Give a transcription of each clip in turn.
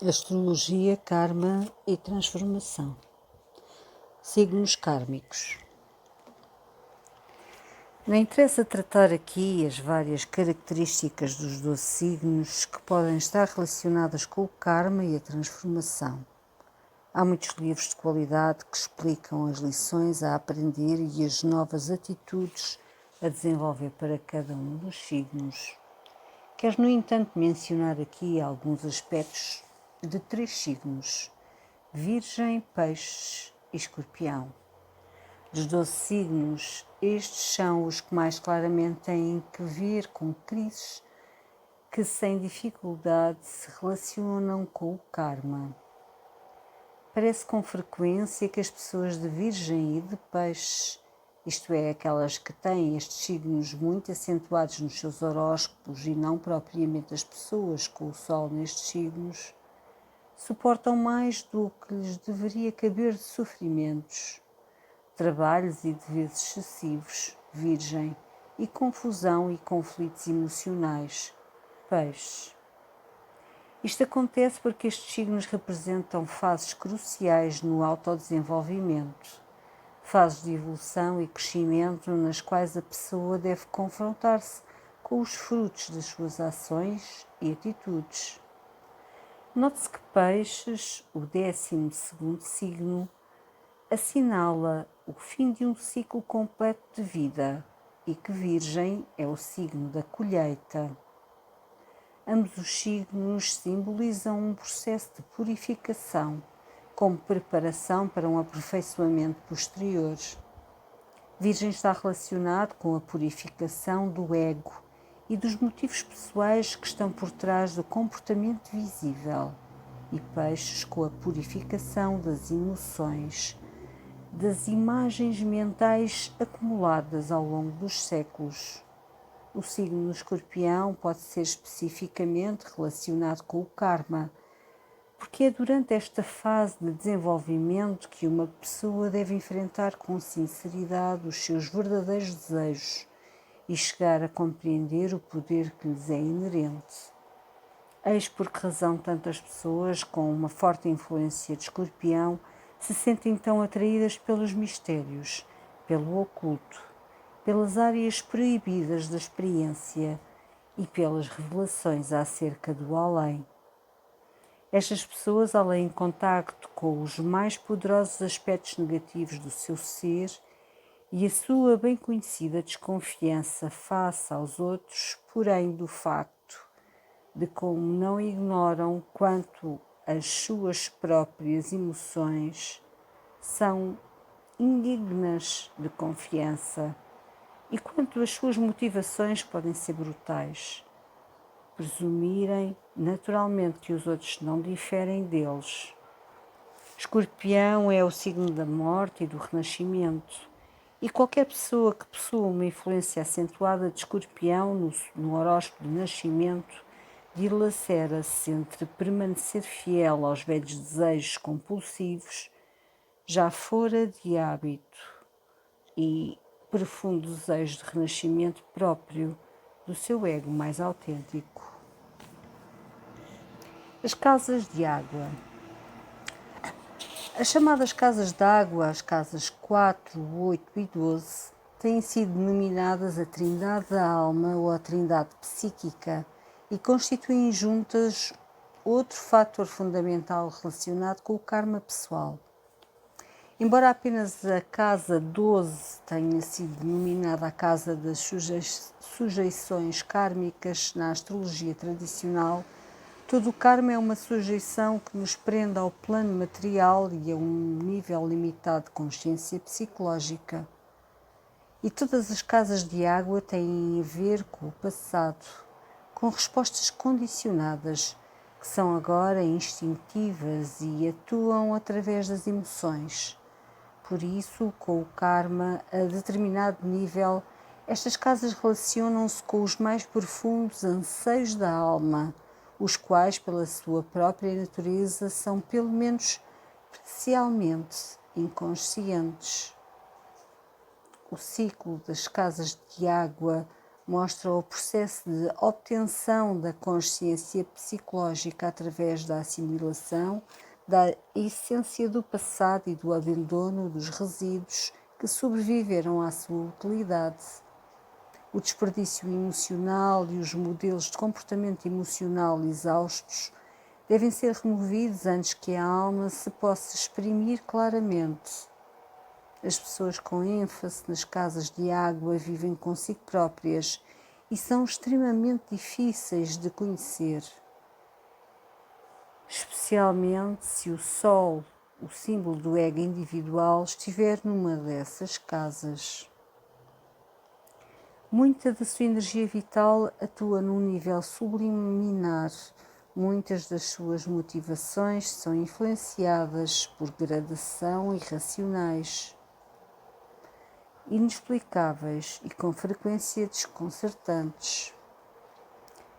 Astrologia, karma e transformação. Signos kármicos. Não interessa tratar aqui as várias características dos 12 signos que podem estar relacionadas com o karma e a transformação. Há muitos livros de qualidade que explicam as lições a aprender e as novas atitudes a desenvolver para cada um dos signos. Quero, no entanto, mencionar aqui alguns aspectos de 3 signos: Virgem, Peixes e Escorpião. Dos 12 signos, estes são os que mais claramente têm que ver com crises que sem dificuldade se relacionam com o karma. Parece com frequência que as pessoas de Virgem e de Peixes, isto é, aquelas que têm estes signos muito acentuados nos seus horóscopos e não propriamente as pessoas com o Sol nestes signos, suportam mais do que lhes deveria caber de sofrimentos, trabalhos e deveres excessivos, Virgem, e confusão e conflitos emocionais, Peixes. Isto acontece porque estes signos representam fases cruciais no autodesenvolvimento, fases de evolução e crescimento nas quais a pessoa deve confrontar-se com os frutos das suas ações e atitudes. Note-se que Peixes, o 12º signo, assinala o fim de um ciclo completo de vida e que Virgem é o signo da colheita. Ambos os signos simbolizam um processo de purificação, como preparação para um aperfeiçoamento posterior. Virgem está relacionado com a purificação do ego e dos motivos pessoais que estão por trás do comportamento visível, e Peixes com a purificação das emoções, das imagens mentais acumuladas ao longo dos séculos. O signo do Escorpião pode ser especificamente relacionado com o karma, porque é durante esta fase de desenvolvimento que uma pessoa deve enfrentar com sinceridade os seus verdadeiros desejos e chegar a compreender o poder que lhes é inerente. Eis por que razão tantas pessoas com uma forte influência de Escorpião se sentem tão atraídas pelos mistérios, pelo oculto, pelas áreas proibidas da experiência e pelas revelações acerca do além. Estas pessoas, além em contacto com os mais poderosos aspectos negativos do seu ser e a sua bem conhecida desconfiança face aos outros, porém do facto de como não ignoram quanto as suas próprias emoções são indignas de confiança e quanto as suas motivações podem ser brutais, presumirem naturalmente que os outros não diferem deles. Escorpião é o signo da morte e do renascimento, e qualquer pessoa que possua uma influência acentuada de Escorpião no horóscopo de nascimento dilacera-se entre permanecer fiel aos velhos desejos compulsivos, já fora de hábito, e profundo desejo de renascimento próprio do seu ego mais autêntico. As casas de água. As chamadas casas de água, as casas 4, 8 e 12, têm sido denominadas a Trindade da Alma ou a Trindade Psíquica e constituem juntas outro fator fundamental relacionado com o karma pessoal. Embora apenas a casa 12 tenha sido denominada a casa das sujeições kármicas na astrologia tradicional, todo o karma é uma sujeição que nos prende ao plano material e a um nível limitado de consciência psicológica. E todas as casas de água têm a ver com o passado, com respostas condicionadas, que são agora instintivas e atuam através das emoções. Por isso, com o karma a determinado nível, estas casas relacionam-se com os mais profundos anseios da alma, os quais, pela sua própria natureza, são pelo menos parcialmente inconscientes. O ciclo das casas de água mostra o processo de obtenção da consciência psicológica através da assimilação da essência do passado e do abandono dos resíduos que sobreviveram à sua utilidade. O desperdício emocional e os modelos de comportamento emocional exaustos devem ser removidos antes que a alma se possa exprimir claramente. As pessoas com ênfase nas casas de água vivem consigo próprias e são extremamente difíceis de conhecer, especialmente se o Sol, o símbolo do ego individual, estiver numa dessas casas. Muita da sua energia vital atua num nível subliminar. Muitas das suas motivações são influenciadas por gradação irracionais, inexplicáveis e com frequência desconcertantes.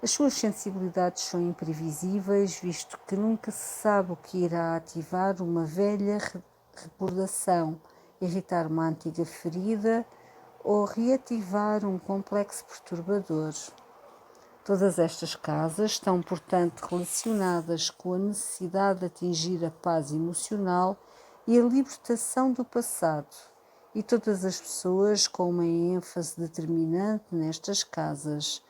As suas sensibilidades são imprevisíveis, visto que nunca se sabe o que irá ativar uma velha recordação, irritar uma antiga ferida ou reativar um complexo perturbador. Todas estas casas estão, portanto, relacionadas com a necessidade de atingir a paz emocional e a libertação do passado, e todas as pessoas com uma ênfase determinante nestas casas,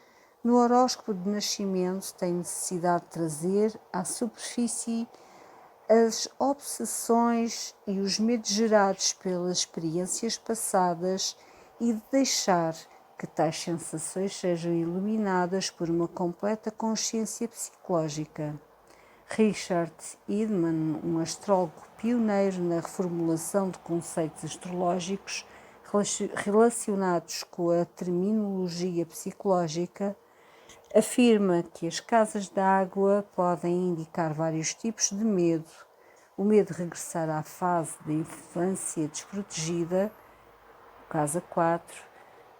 no horóscopo de nascimento, têm necessidade de trazer à superfície as obsessões e os medos gerados pelas experiências passadas e de deixar que tais sensações sejam iluminadas por uma completa consciência psicológica. Richard Idman, um astrólogo pioneiro na reformulação de conceitos astrológicos relacionados com a terminologia psicológica, afirma que as casas de água podem indicar vários tipos de medo: o medo de regressar à fase da infância desprotegida, casa 4,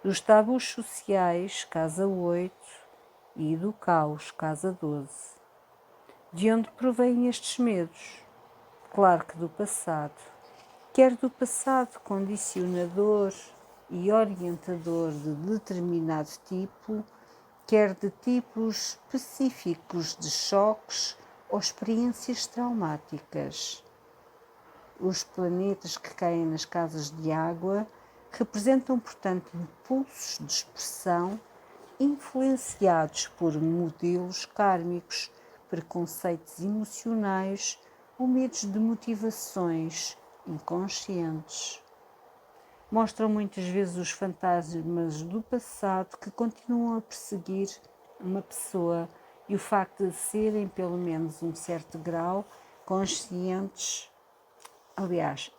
dos tabus sociais, casa 8, e do caos, casa 12. De onde provêm estes medos? Claro que do passado. Quer do passado condicionador e orientador de determinado tipo, quer de tipos específicos de choques ou experiências traumáticas. Os planetas que caem nas casas de água representam, portanto, impulsos de expressão influenciados por modelos kármicos, preconceitos emocionais ou medos de motivações inconscientes. Mostram muitas vezes os fantasmas do passado que continuam a perseguir uma pessoa, e o facto de serem, pelo menos um certo grau,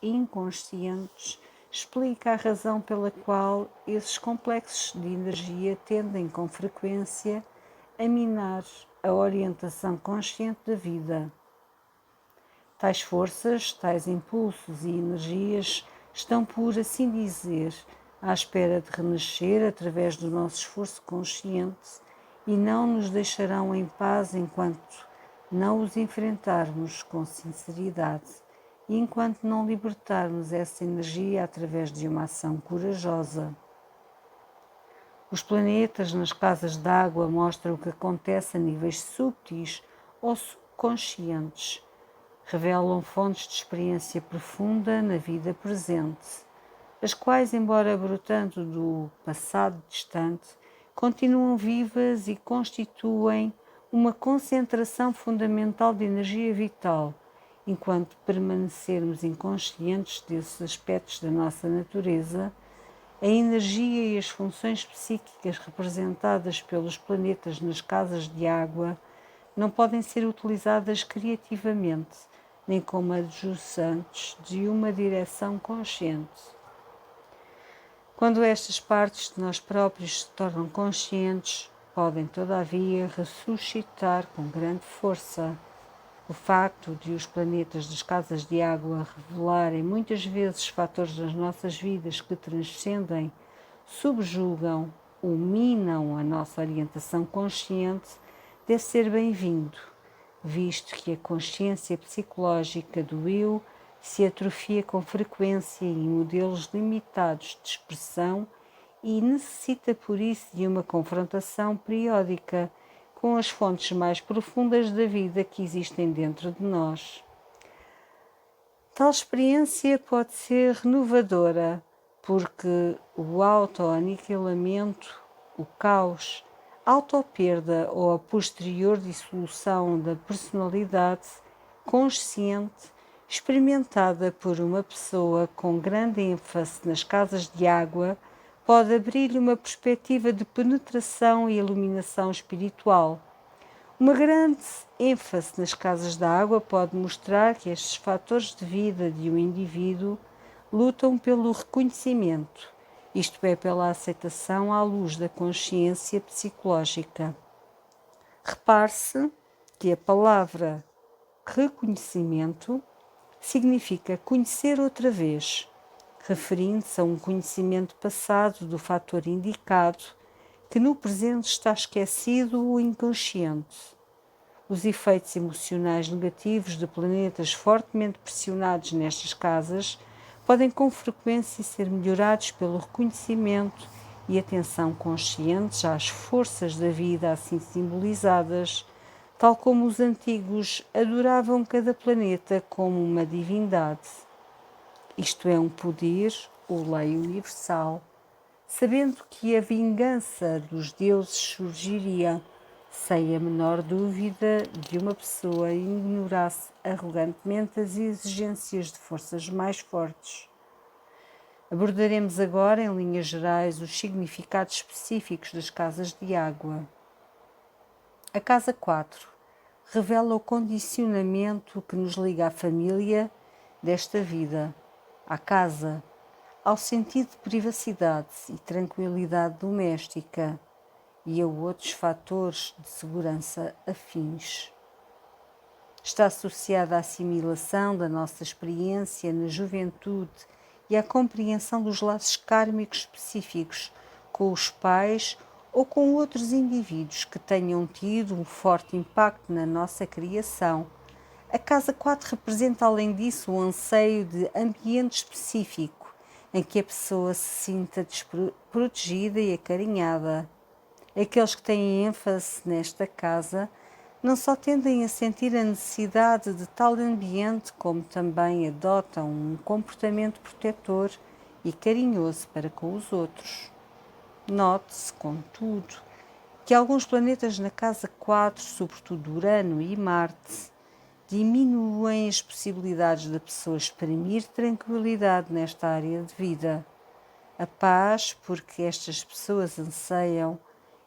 inconscientes, explica a razão pela qual esses complexos de energia tendem com frequência a minar a orientação consciente da vida. Tais forças, tais impulsos e energias estão, por assim dizer, à espera de renascer através do nosso esforço consciente e não nos deixarão em paz enquanto não os enfrentarmos com sinceridade e enquanto não libertarmos essa energia através de uma ação corajosa. Os planetas nas casas d'água mostram o que acontece a níveis subtis ou subconscientes. Revelam fontes de experiência profunda na vida presente, as quais, embora brotando do passado distante, continuam vivas e constituem uma concentração fundamental de energia vital, enquanto permanecermos inconscientes desses aspectos da nossa natureza. A energia e as funções psíquicas representadas pelos planetas nas casas de água não podem ser utilizadas criativamente, nem como adjuvantes de uma direção consciente. Quando estas partes de nós próprios se tornam conscientes, podem, todavia, ressuscitar com grande força. O facto de os planetas das casas de água revelarem muitas vezes fatores das nossas vidas que transcendem, subjugam ou minam a nossa orientação consciente deve ser bem-vindo, visto que a consciência psicológica do eu se atrofia com frequência em modelos limitados de expressão e necessita por isso de uma confrontação periódica com as fontes mais profundas da vida que existem dentro de nós. Tal experiência pode ser renovadora, porque o autoaniquilamento, o caos, a autoperda ou a posterior dissolução da personalidade consciente, experimentada por uma pessoa com grande ênfase nas casas de água, pode abrir-lhe uma perspectiva de penetração e iluminação espiritual. Uma grande ênfase nas casas de água pode mostrar que estes fatores de vida de um indivíduo lutam pelo reconhecimento, isto é, pela aceitação à luz da consciência psicológica. Repare-se que a palavra reconhecimento significa conhecer outra vez, referindo-se a um conhecimento passado do fator indicado que no presente está esquecido ou inconsciente. Os efeitos emocionais negativos de planetas fortemente pressionados nestas casas podem com frequência ser melhorados pelo reconhecimento e atenção conscientes às forças da vida assim simbolizadas, tal como os antigos adoravam cada planeta como uma divindade. Isto é um poder ou lei universal, sabendo que a vingança dos deuses surgiria, sem a menor dúvida de uma pessoa ignorasse arrogantemente as exigências de forças mais fortes. Abordaremos agora, em linhas gerais, os significados específicos das casas de água. A casa 4 revela o condicionamento que nos liga à família desta vida, à casa, ao sentido de privacidade e tranquilidade doméstica e a outros fatores de segurança afins. Está associada à assimilação da nossa experiência na juventude e à compreensão dos laços kármicos específicos com os pais ou com outros indivíduos que tenham tido um forte impacto na nossa criação. A casa 4 representa, além disso, um anseio de ambiente específico em que a pessoa se sinta protegida e acarinhada. Aqueles que têm ênfase nesta casa não só tendem a sentir a necessidade de tal ambiente, como também adotam um comportamento protetor e carinhoso para com os outros. Note-se, contudo, que alguns planetas na casa 4, sobretudo Urano e Marte, diminuem as possibilidades da pessoa exprimir tranquilidade nesta área de vida. A paz, porque estas pessoas anseiam,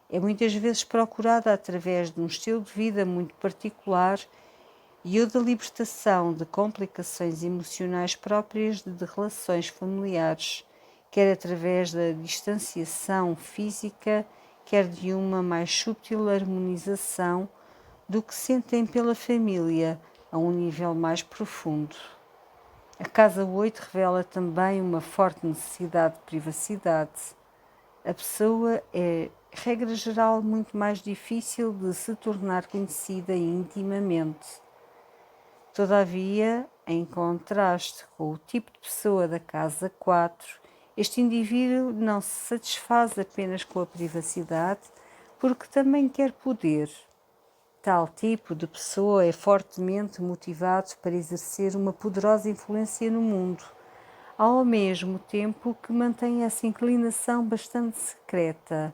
é muitas vezes procurada através de um estilo de vida muito particular e ou da libertação de complicações emocionais próprias de relações familiares, quer através da distanciação física, quer de uma mais sutil harmonização do que sentem pela família a um nível mais profundo. A casa 8 revela também uma forte necessidade de privacidade. A pessoa é, regra geral, muito mais difícil de se tornar conhecida intimamente. Todavia, em contraste com o tipo de pessoa da casa 4, este indivíduo não se satisfaz apenas com a privacidade, porque também quer poder. Tal tipo de pessoa é fortemente motivado para exercer uma poderosa influência no mundo, ao mesmo tempo que mantém essa inclinação bastante secreta.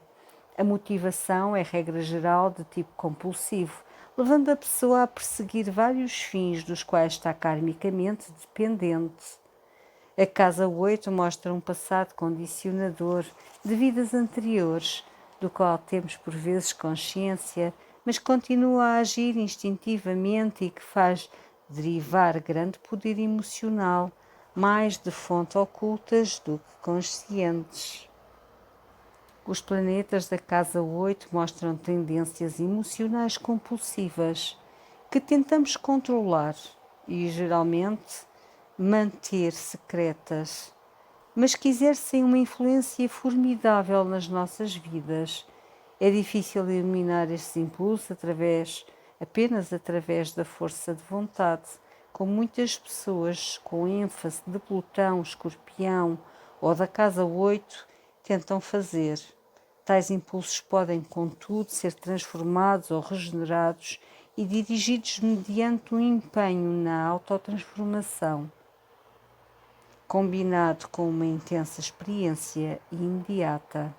A motivação é, regra geral, de tipo compulsivo, levando a pessoa a perseguir vários fins dos quais está karmicamente dependente. A casa 8 mostra um passado condicionador de vidas anteriores, do qual temos por vezes consciência, mas continua a agir instintivamente e que faz derivar grande poder emocional, mais de fontes ocultas do que conscientes. Os planetas da casa 8 mostram tendências emocionais compulsivas que tentamos controlar e, geralmente, manter secretas, mas que exercem uma influência formidável nas nossas vidas. É difícil eliminar estes impulsos apenas através da força de vontade, com muitas pessoas com ênfase de Plutão, Escorpião ou da casa 8, tentam fazer. Tais impulsos podem, contudo, ser transformados ou regenerados e dirigidos mediante um empenho na autotransformação, combinado com uma intensa experiência imediata.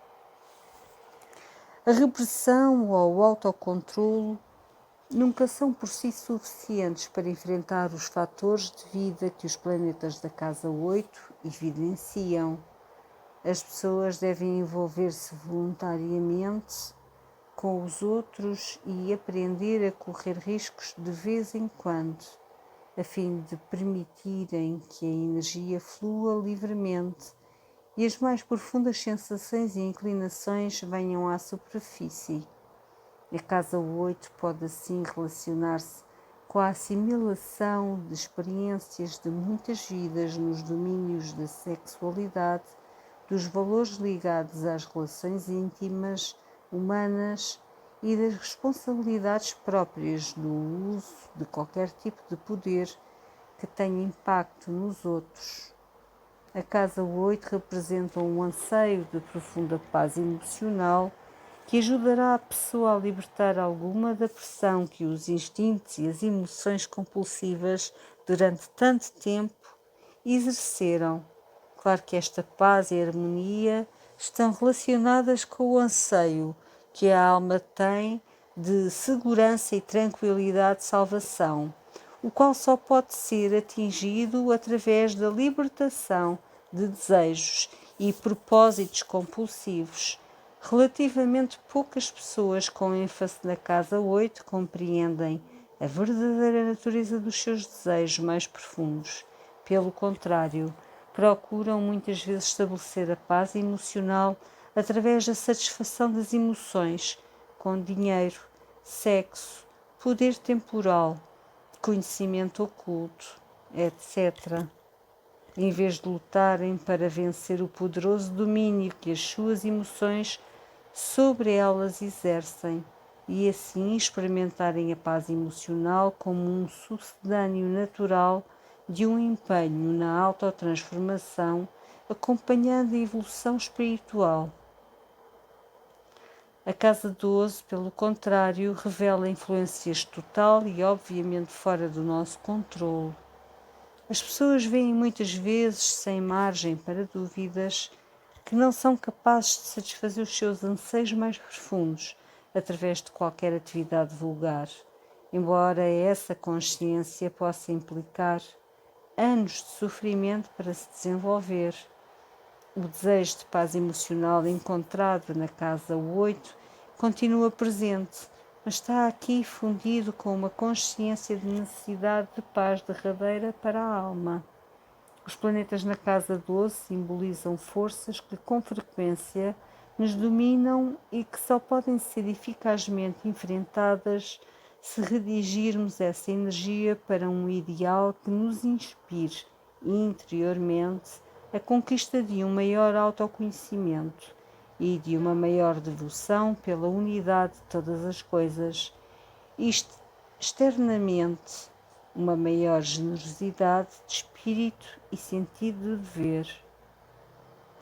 A repressão ou o autocontrolo nunca são por si suficientes para enfrentar os fatores de vida que os planetas da Casa 8 evidenciam. As pessoas devem envolver-se voluntariamente com os outros e aprender a correr riscos de vez em quando, a fim de permitirem que a energia flua livremente e as mais profundas sensações e inclinações venham à superfície. A Casa 8 pode assim relacionar-se com a assimilação de experiências de muitas vidas nos domínios da sexualidade, dos valores ligados às relações íntimas, humanas e das responsabilidades próprias no uso de qualquer tipo de poder que tenha impacto nos outros. A Casa 8 representa um anseio de profunda paz emocional que ajudará a pessoa a libertar alguma da pressão que os instintos e as emoções compulsivas durante tanto tempo exerceram. Claro que esta paz e harmonia estão relacionadas com o anseio que a alma tem de segurança e tranquilidade de salvação, o qual só pode ser atingido através da libertação de desejos e propósitos compulsivos. Relativamente poucas pessoas com ênfase na Casa 8 compreendem a verdadeira natureza dos seus desejos mais profundos. Pelo contrário, procuram muitas vezes estabelecer a paz emocional através da satisfação das emoções, com dinheiro, sexo, poder temporal, conhecimento oculto, etc., em vez de lutarem para vencer o poderoso domínio que as suas emoções sobre elas exercem e assim experimentarem a paz emocional como um sucedâneo natural de um empenho na autotransformação, acompanhando a evolução espiritual. A Casa 12, pelo contrário, revela influências total e obviamente fora do nosso controle. As pessoas veem muitas vezes, sem margem para dúvidas, que não são capazes de satisfazer os seus anseios mais profundos através de qualquer atividade vulgar, embora essa consciência possa implicar anos de sofrimento para se desenvolver. O desejo de paz emocional encontrado na Casa 8 continua presente, mas está aqui fundido com uma consciência de necessidade de paz derradeira para a alma. Os planetas na Casa 12 simbolizam forças que com frequência nos dominam e que só podem ser eficazmente enfrentadas se redigirmos essa energia para um ideal que nos inspire interiormente a conquista de um maior autoconhecimento e de uma maior devoção pela unidade de todas as coisas. Externamente, uma maior generosidade de espírito e sentido de dever.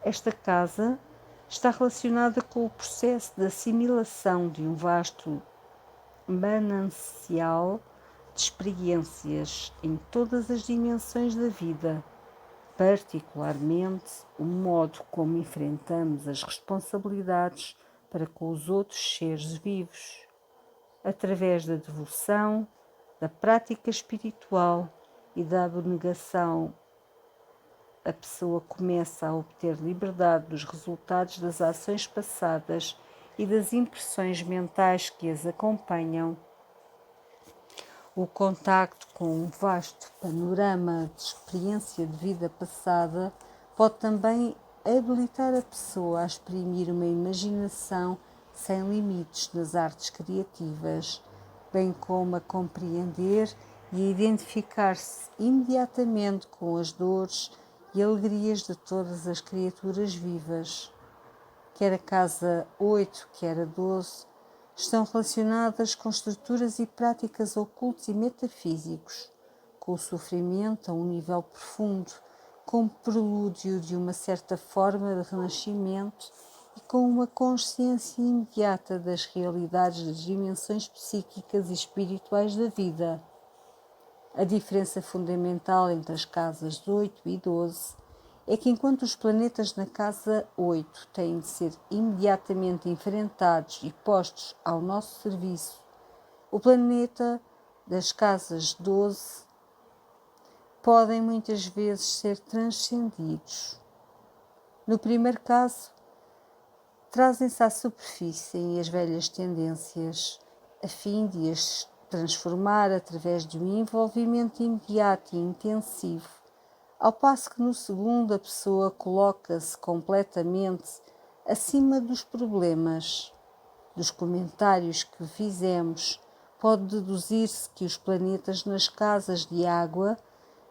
Esta casa está relacionada com o processo de assimilação de um vasto manancial de experiências em todas as dimensões da vida, particularmente o modo como enfrentamos as responsabilidades para com os outros seres vivos, através da devoção, da prática espiritual e da abnegação. A pessoa começa a obter liberdade dos resultados das ações passadas e das impressões mentais que as acompanham. O contacto com um vasto panorama de experiência de vida passada pode também habilitar a pessoa a exprimir uma imaginação sem limites nas artes criativas, bem como a compreender e a identificar-se imediatamente com as dores e alegrias de todas as criaturas vivas. Quer a Casa 8, quer a 12, estão relacionadas com estruturas e práticas ocultos e metafísicos, com o sofrimento a um nível profundo, como prelúdio de uma certa forma de renascimento e com uma consciência imediata das realidades das dimensões psíquicas e espirituais da vida. A diferença fundamental entre as casas 8 e 12 é que enquanto os planetas na casa 8 têm de ser imediatamente enfrentados e postos ao nosso serviço, o planeta das casas 12 podem muitas vezes ser transcendidos. No primeiro caso, trazem-se à superfície as velhas tendências, a fim de as transformar através de um envolvimento imediato e intensivo, ao passo que no segundo a pessoa coloca-se completamente acima dos problemas. Dos comentários que fizemos, pode deduzir-se que os planetas nas casas de água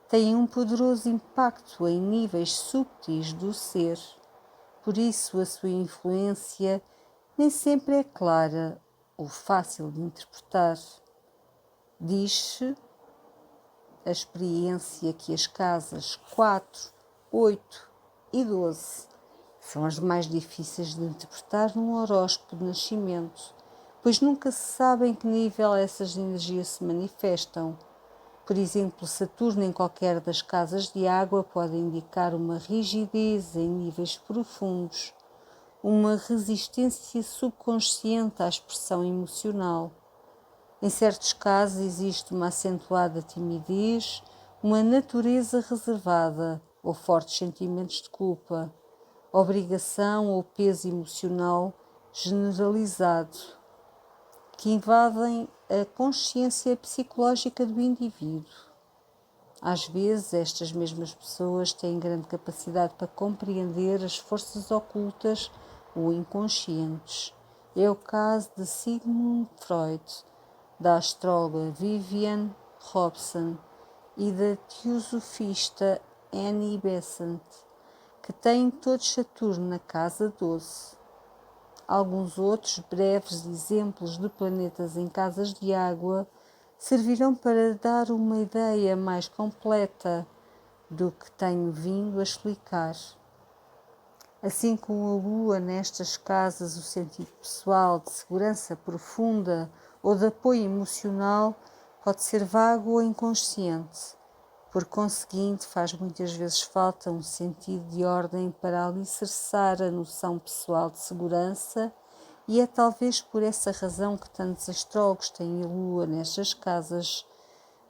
têm um poderoso impacto em níveis subtis do ser. Por isso, a sua influência nem sempre é clara ou fácil de interpretar. Diz-se a experiência que as casas 4, 8 e 12 são as mais difíceis de interpretar num horóscopo de nascimento, pois nunca se sabe em que nível essas energias se manifestam. Por exemplo, Saturno em qualquer das casas de água pode indicar uma rigidez em níveis profundos, uma resistência subconsciente à expressão emocional. Em certos casos existe uma acentuada timidez, uma natureza reservada ou fortes sentimentos de culpa, obrigação ou peso emocional generalizado, que invadem a consciência psicológica do indivíduo. Às vezes, estas mesmas pessoas têm grande capacidade para compreender as forças ocultas ou inconscientes. É o caso de Sigmund Freud, da astróloga Vivian Robson e da teosofista Annie Besant, que têm todos Saturno na casa 12. Alguns outros breves exemplos de planetas em casas de água servirão para dar uma ideia mais completa do que tenho vindo a explicar. Assim como a Lua nestas casas, o sentido pessoal de segurança profunda ou de apoio emocional pode ser vago ou inconsciente. Por conseguinte, faz muitas vezes falta um sentido de ordem para alicerçar a noção pessoal de segurança, e é talvez por essa razão que tantos astrólogos têm a Lua nestas casas.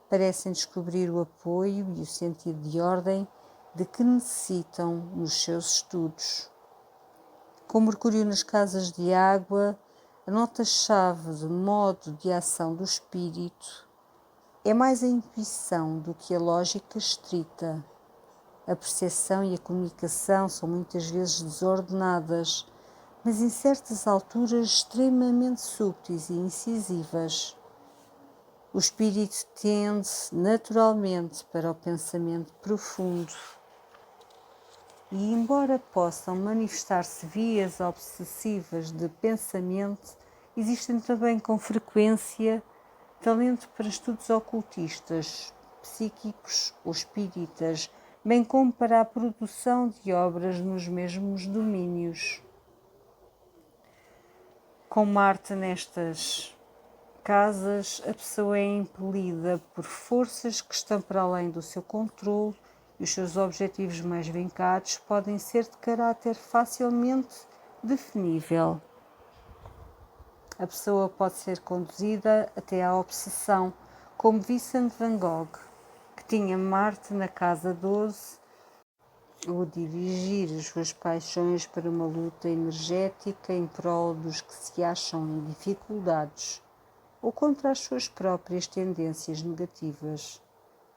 Parecem descobrir o apoio e o sentido de ordem de que necessitam nos seus estudos. Com Mercúrio nas casas de água, a nota-chave de modo de ação do espírito é mais a intuição do que a lógica estrita. A percepção e a comunicação são muitas vezes desordenadas, mas em certas alturas extremamente súteis e incisivas. O espírito tende naturalmente para o pensamento profundo. E embora possam manifestar-se vias obsessivas de pensamento, existem também com frequência talento para estudos ocultistas, psíquicos ou espíritas, bem como para a produção de obras nos mesmos domínios. Com Marte nestas casas, a pessoa é impelida por forças que estão para além do seu controle e os seus objetivos mais vincados podem ser de caráter facilmente definível. A pessoa pode ser conduzida até à obsessão, como Vincent van Gogh, que tinha Marte na casa 12, ou dirigir as suas paixões para uma luta energética em prol dos que se acham em dificuldades, ou contra as suas próprias tendências negativas.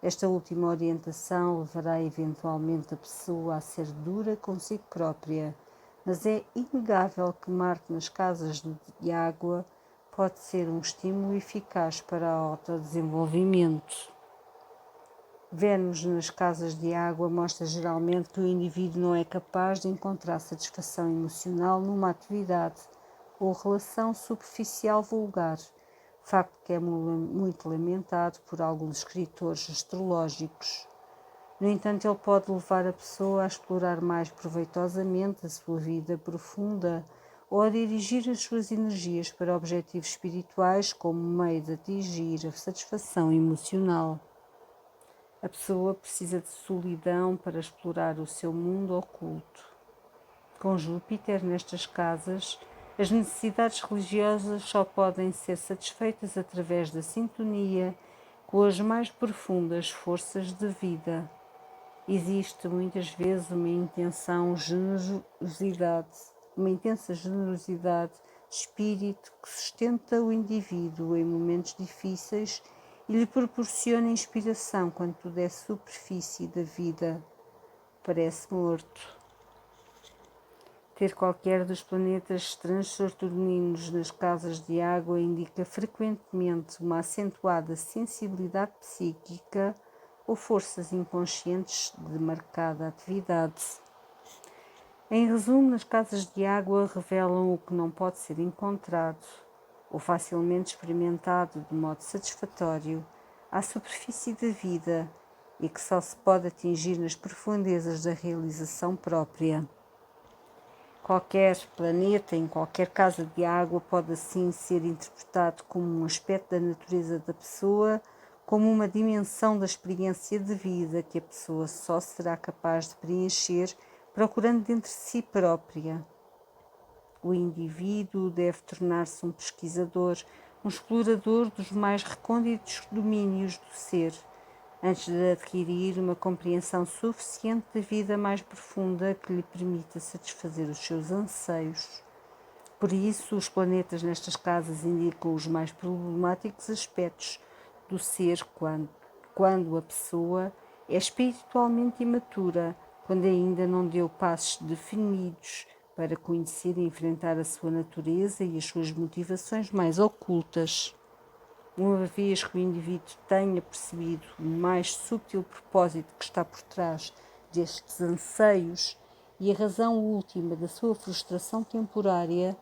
Esta última orientação levará eventualmente a pessoa a ser dura consigo própria, mas é inegável que Marte nas casas de água pode ser um estímulo eficaz para o autodesenvolvimento. Vênus nas casas de água mostra geralmente que o indivíduo não é capaz de encontrar satisfação emocional numa atividade ou relação superficial vulgar, facto que é muito lamentado por alguns escritores astrológicos. No entanto, ele pode levar a pessoa a explorar mais proveitosamente a sua vida profunda ou a dirigir as suas energias para objetivos espirituais como meio de atingir a satisfação emocional. A pessoa precisa de solidão para explorar o seu mundo oculto. Com Júpiter nestas casas, as necessidades religiosas só podem ser satisfeitas através da sintonia com as mais profundas forças da vida. Existe muitas vezes uma intensa generosidade de espírito que sustenta o indivíduo em momentos difíceis e lhe proporciona inspiração quando tudo é superfície da vida parece morto. Ter qualquer dos planetas transsaturninos nas casas de água indica frequentemente uma acentuada sensibilidade psíquica ou forças inconscientes de marcada atividade. Em resumo, nas casas de água revelam o que não pode ser encontrado ou facilmente experimentado de modo satisfatório à superfície da vida e que só se pode atingir nas profundezas da realização própria. Qualquer planeta em qualquer casa de água pode assim ser interpretado como um aspecto da natureza da pessoa, como uma dimensão da experiência de vida que a pessoa só será capaz de preencher procurando dentro de si própria. O indivíduo deve tornar-se um pesquisador, um explorador dos mais recônditos domínios do ser, antes de adquirir uma compreensão suficiente da vida mais profunda que lhe permita satisfazer os seus anseios. Por isso, os planetas nestas casas indicam os mais problemáticos aspectos do ser quando a pessoa é espiritualmente imatura, quando ainda não deu passos definidos para conhecer e enfrentar a sua natureza e as suas motivações mais ocultas. Uma vez que o indivíduo tenha percebido o mais subtil propósito que está por trás destes anseios e a razão última da sua frustração temporária,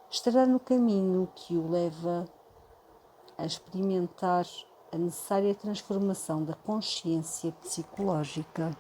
estará no caminho que o leva a experimentar a necessária transformação da consciência psicológica.